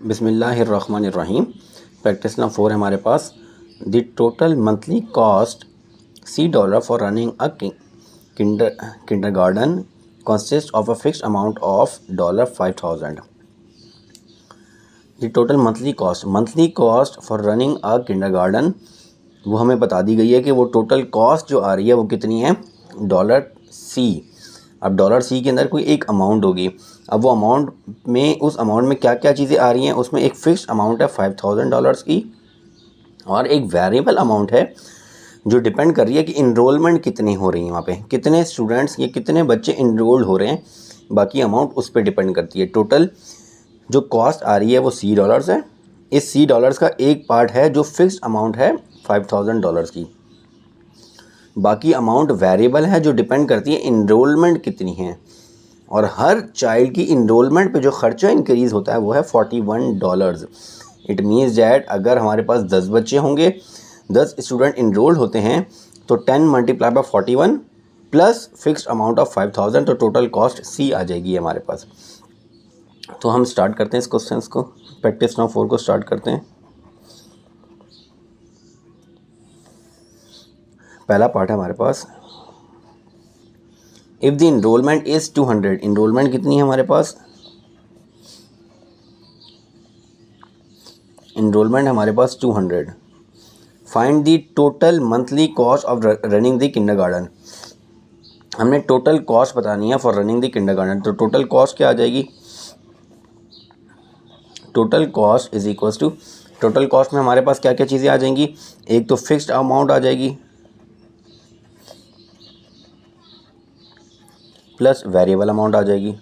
बिस्मिल्लाहिर्रहमानिर्रहीम। Practice number 4 है हमारे पास। The total monthly cost $C for running a kindergarten consists of a fixed amount of $5,000. The total monthly cost for running a kindergarten, वो हमें बता दी गई है कि वो टोटल कॉस्ट जो आ रही है वो कितनी है, $C। अब $C के अंदर कोई एक अमाउंट होगी। अब वो अमाउंट में, उस अमाउंट में क्या क्या चीज़ें आ रही हैं, उसमें एक फ़िक्स्ड अमाउंट है $5,000 की, और एक वेरिएबल अमाउंट है जो डिपेंड कर रही है कि इनरोलमेंट कितनी हो रही है, वहाँ पे कितने स्टूडेंट्स या कितने बच्चे इनरोल्ड हो रहे हैं। बाकी अमाउंट उस पर डिपेंड करती है। टोटल जो कॉस्ट आ रही है वो $C है। इस $C का एक पार्ट है जो फिक्स्ड अमाउंट है $5,000 की। बाकी अमाउंट वेरिएबल है जो डिपेंड करती है इनरोलमेंट कितनी है, और हर चाइल्ड की इनरोलमेंट पे जो खर्चा इंक्रीज़ होता है वो है $41। इट मीन्स डैट अगर हमारे पास 10 बच्चे होंगे, 10 स्टूडेंट इनरोल्ड होते हैं, तो 10 multiply by 41 plus fixed amount of 5,000, तो टोटल कॉस्ट C आ जाएगी हमारे पास। तो हम स्टार्ट करते हैं इस क्वेश्चन को, प्रैक्टिस नंबर 4 को स्टार्ट करते हैं। पहला पार्ट है हमारे पास, if the enrolment is 200, enrolment कितनी है हमारे पास, इनरोलमेंट हमारे पास 200। Find the total monthly cost of running the kindergarten. हमने टोटल कॉस्ट बतानी है फॉर रनिंग द किंडरगार्टन। तो टोटल कॉस्ट क्या आ जाएगी, total cost is equals to, total cost में हमारे पास क्या क्या चीज़ें आ जाएंगी, एक तो फिक्स्ड अमाउंट आ जाएगी प्लस वेरिएबल अमाउंट आ जाएगी।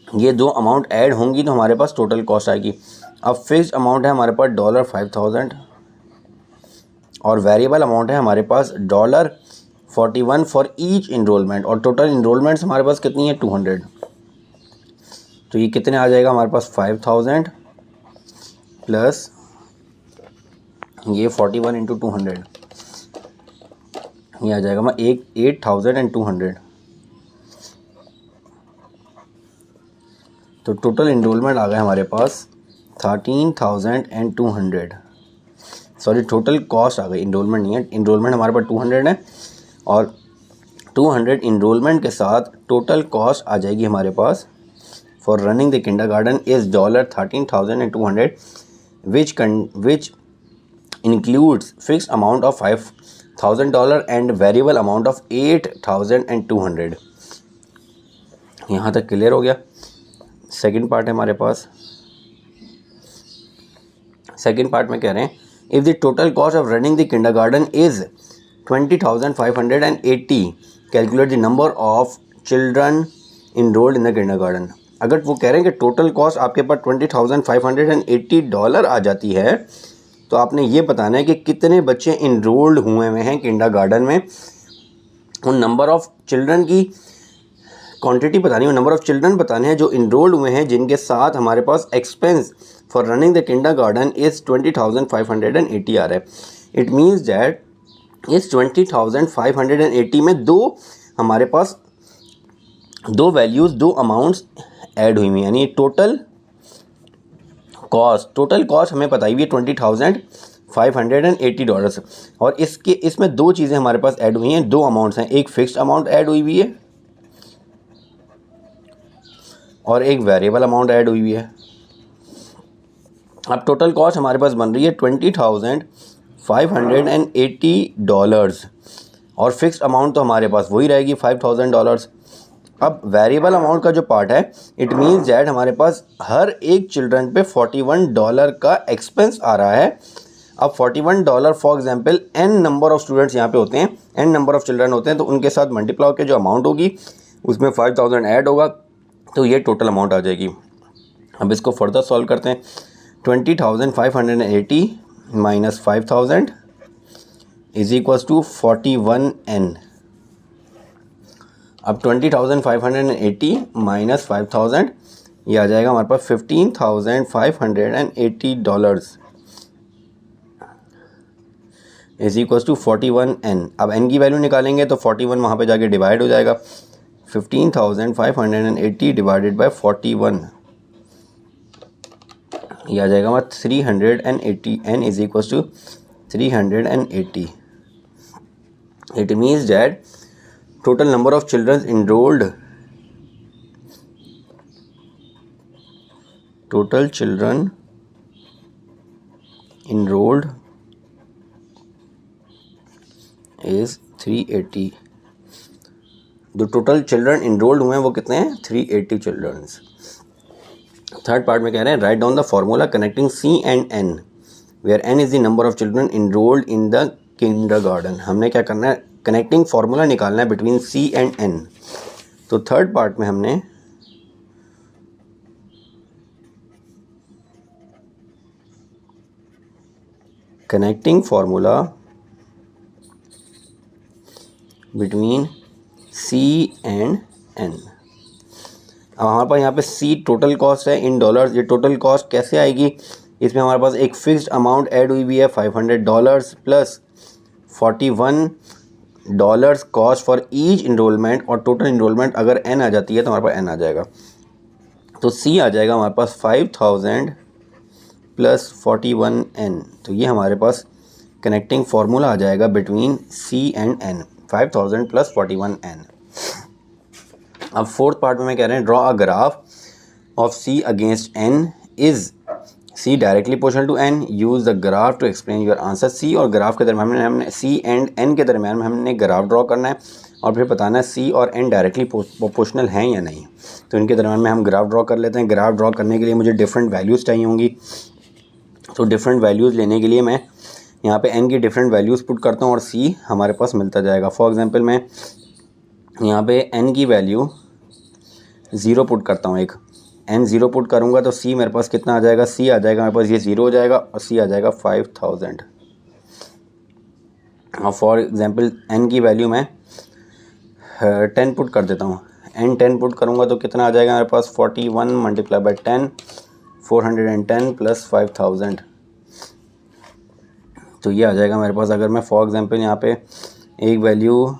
ये दो अमाउंट ऐड होंगी तो हमारे पास टोटल कॉस्ट आएगी। अब फिक्स्ड अमाउंट है हमारे पास $5,000 और वेरिएबल अमाउंट है हमारे पास $41 फॉर ईच इनरोलमेंट, और टोटल इनरोलमेंट्स हमारे पास कितनी है 200। तो ये कितने आ जाएगा हमारे पास 5,000 प्लस ये 41 इंटू 200, ये आ जाएगा हमारा 8,200। तो टोटल इनरोलमेंट आ गया हमारे पास 13,200। सॉरी, टोटल कॉस्ट आ गई, इनरोलमेंट नहीं है। इनरोलमेंट हमारे पास 200 है, और 200 इनरोलमेंट के साथ टोटल कॉस्ट आ जाएगी हमारे पास for running the kindergarten is $13,200, which includes fixed amount of $5,000 and variable amount of $8,200। यहाँ तक क्लियर हो गया। सेकंड पार्ट है हमारे पास। सेकंड पार्ट में कह रहे हैं, if the total cost of running the kindergarten is 20,580, calculate the number of children enrolled in the kindergarten. अगर वो कह रहे हैं कि टोटल कॉस्ट आपके पास $20,580 आ जाती है, तो आपने ये बताना है कि कितने बच्चे इनरोल्ड हुए हैं किंडरगार्टन में। उन नंबर ऑफ़ चिल्ड्रन की क्वांटिटी बतानी है, नंबर ऑफ़ चिल्ड्रन बताने हैं जो इनरोल्ड हुए हैं, जिनके साथ हमारे पास expense for running the kindergarten is 20,580 आ रहा है। इट मीन्स दैट इस 20,580 में हमारे पास दो वैल्यूज़, दो अमाउंट्स ऐड हुई हुई, यानी टोटल कॉस्ट हमें बताई हुई है $20,580, और इसमें दो चीज़ें हमारे पास ऐड हुई हैं, दो अमाउंट्स हैं, एक फिक्स्ड अमाउंट ऐड हुई हुई है और एक वेरिएबल अमाउंट ऐड हुई हुई है। अब टोटल कॉस्ट हमारे पास बन रही है $20,580, और फिक्स्ड अमाउंट तो हमारे पास वही रहेगी $5,000। अब वेरिएबल अमाउंट का जो पार्ट है, इट मीन्स दैट हमारे पास हर एक चिल्ड्रन पे $41 का एक्सपेंस आ रहा है। अब $41 for example n number of students यहाँ पे होते हैं, n नंबर ऑफ़ चिल्ड्रन होते हैं, तो उनके साथ मल्टीप्लाई के जो अमाउंट होगी उसमें 5,000 ऐड होगा, तो ये टोटल अमाउंट आ जाएगी। अब इसको फर्दर सॉल्व करते हैं। 20,580 minus 5,000 is equals to 41n। अब 20,580 माइनस 5,000, ये आ जाएगा हमारे पास $15,580 इज इक्वल्स टू 41n। अब n की वैल्यू निकालेंगे तो 41 वहाँ पे जाके डिवाइड हो जाएगा, 15,580 डिवाइडेड बाय 41, ये आ जाएगा हमारा 380. n is equal to 380. It means that total number of children enrolled is 380. जो टोटल चिल्ड्रन इनरोल्ड हुए हैं वो कितने हैं? 380 चिल्ड्रंस. थर्ड पार्ट में कह रहे हैं write down the formula connecting C and N where N is the number of children enrolled in the kindergarten. हमने क्या करना है? कनेक्टिंग फार्मूला निकालना है बिटवीन सी एंड एन. तो थर्ड पार्ट में हमने connecting formula between C and N. अब हमारे पास यहाँ पे सी टोटल कॉस्ट है इन डॉलर्स. ये टोटल कॉस्ट कैसे आएगी? इसमें हमारे पास एक फिक्स्ड अमाउंट ऐड हुई भी है $500 plus $41 cost for each enrollment. और टोटल इनरोलमेंट अगर n आ जाती है तो हमारे पास n आ जाएगा. तो c आ जाएगा हमारे पास 5,000 प्लस 41n. तो ये हमारे पास कनेक्टिंग फार्मूला आ जाएगा between c and n, 5,000 plus 41n. अब फोर्थ पार्ट में कह रहे हैं draw a graph of c against n. Is c directly proportional to n? Use the graph to explain your answer. c और graph के दरम्यान हमने c एंड n के दरम्यान में हमने ग्राफ ड्रॉ करना है और फिर बताना है c और n डायरेक्टली प्रोपोर्शनल हैं या नहीं. तो इनके दरम्यान में हम ग्राफ ड्रॉ कर लेते हैं. ग्राफ ड्रॉ करने के लिए मुझे डिफरेंट वैल्यूज़ चाहिए होंगी. तो डिफरेंट वैल्यूज़ लेने के लिए मैं यहाँ पे n की डिफरेंट वैल्यूज़ पुट करता हूँ और c हमारे पास मिलता जाएगा. फॉर एग्जांपल मैं यहाँ पे n की वैल्यू 0 पुट करता हूँ. एक n 0 पुट करूँगा तो c मेरे पास कितना आ जाएगा? c आ जाएगा मेरे पास ये 0 हो जाएगा और c आ जाएगा 5,000. और फॉर एग्जांपल n की वैल्यू मैं 10 पुट कर देता हूँ. n 10 पुट करूँगा तो कितना आ जाएगा मेरे पास? 41 मल्टीप्लाई बाई 10, 410 प्लस 5,000. तो ये आ जाएगा मेरे पास. अगर मैं फॉर एग्जांपल यहाँ पे एक वैल्यू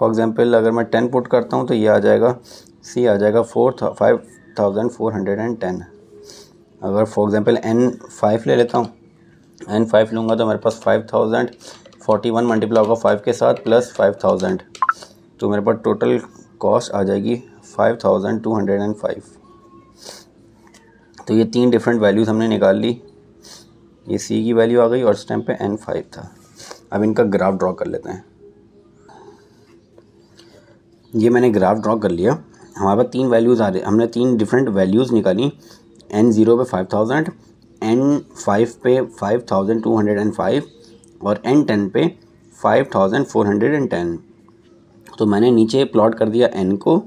अगर मैं 10 पुट करता हूँ तो ये आ जाएगा c आ जाएगा 5,410. अगर फॉर एग्जांपल n 5 ले लेता हूँ, n 5 लूँगा तो मेरे पास 5,000 41 मल्टीप्लाई होगा 5 के साथ प्लस 5,000. तो मेरे पास टोटल कॉस्ट आ जाएगी 5,205. तो ये 3 डिफरेंट वैल्यूज़ हमने निकाल ली. ये c की वैल्यू आ गई और इस टाइम पे n 5 था. अब इनका ग्राफ ड्रॉ कर लेते हैं. ये मैंने ग्राफ ड्रॉ कर लिया. हमारे पास 3 वैल्यूज़ आ रही. हमने 3 डिफरेंट वैल्यूज़ निकाली. n 0 पे 5,000, n 5 पे 5,205 और n 10 पे 5,410. तो मैंने नीचे प्लॉट कर दिया n को,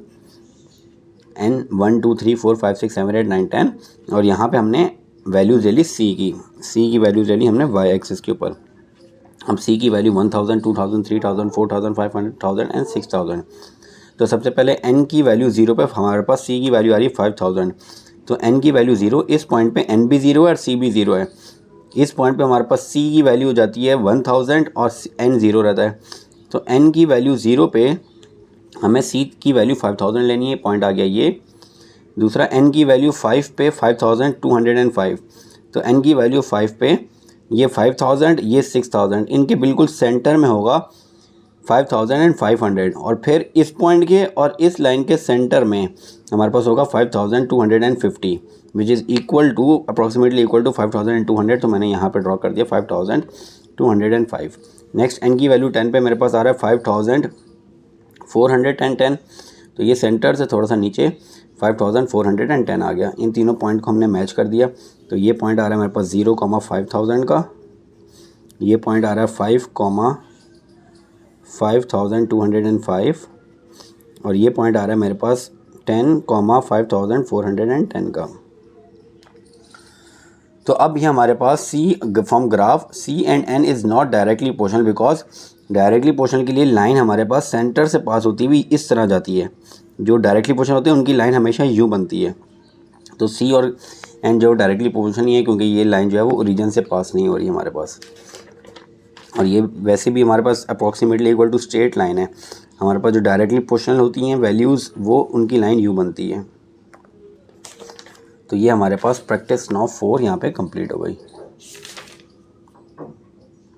n 1 2 3 4 5 6 7 8 9 10 और यहाँ पे हमने वैल्यूज़ ले ली c की वैल्यूज़ ले ली हमने y एक्सिस के ऊपर. अब c की वैल्यू 1,000 2,000 3,000 4,000 500 1,000 एंड 6,000. तो सबसे पहले n की वैल्यू 0 पे हमारे पास c की वैल्यू आ रही है 5,000. तो n की वैल्यू 0, इस पॉइंट पे n भी 0 है और c भी 0 है. इस पॉइंट पे हमारे पास c की वैल्यू हो जाती है 1,000 और n 0 रहता है. तो n की वैल्यू 0 पे हमें c की वैल्यू 5,000 लेनी है. पॉइंट आ गया ये. दूसरा n की वैल्यू 5 पे 5,205. तो n की वैल्यू 5 पे ये 5,000 ये 6,000, इनके बिल्कुल सेंटर में होगा 5,500 और फिर इस पॉइंट के और इस लाइन के सेंटर में हमारे पास होगा 5,250 which is equal to approximately equal to 5,200. तो मैंने यहाँ पे ड्रॉ कर दिया 5,205. नेक्स्ट n की वैल्यू 10 पे मेरे पास आ रहा है 5,410. तो ये सेंटर से थोड़ा सा नीचे 5,410 आ गया. इन तीनों पॉइंट को हमने मैच कर दिया. तो ये पॉइंट आ रहा है मेरे पास 0,5,000 का. ये पॉइंट आ रहा है 5,205 और ये पॉइंट आ रहा है मेरे पास 10,5,410 का. तो अब ये हमारे पास c from graph c and n is not directly proportional because directly proportional के लिए लाइन हमारे पास सेंटर से पास होती हुई इस तरह जाती है. जो डायरेक्टली प्रोपोर्शनल होते हैं उनकी लाइन हमेशा u बनती है. तो c और n जो डायरेक्टली प्रोपोर्शनल नहीं है क्योंकि ये लाइन जो है वो ओरिजिन से पास नहीं हो रही है हमारे पास. और ये वैसे भी हमारे पास approximately equal to straight line है. हमारे पास जो डायरेक्टली प्रोपोर्शनल होती हैं वैल्यूज़ वो उनकी लाइन यू बनती है। तो ये हमारे पास प्रैक्टिस नाउ 4 यहाँ पे कंप्लीट हो गई।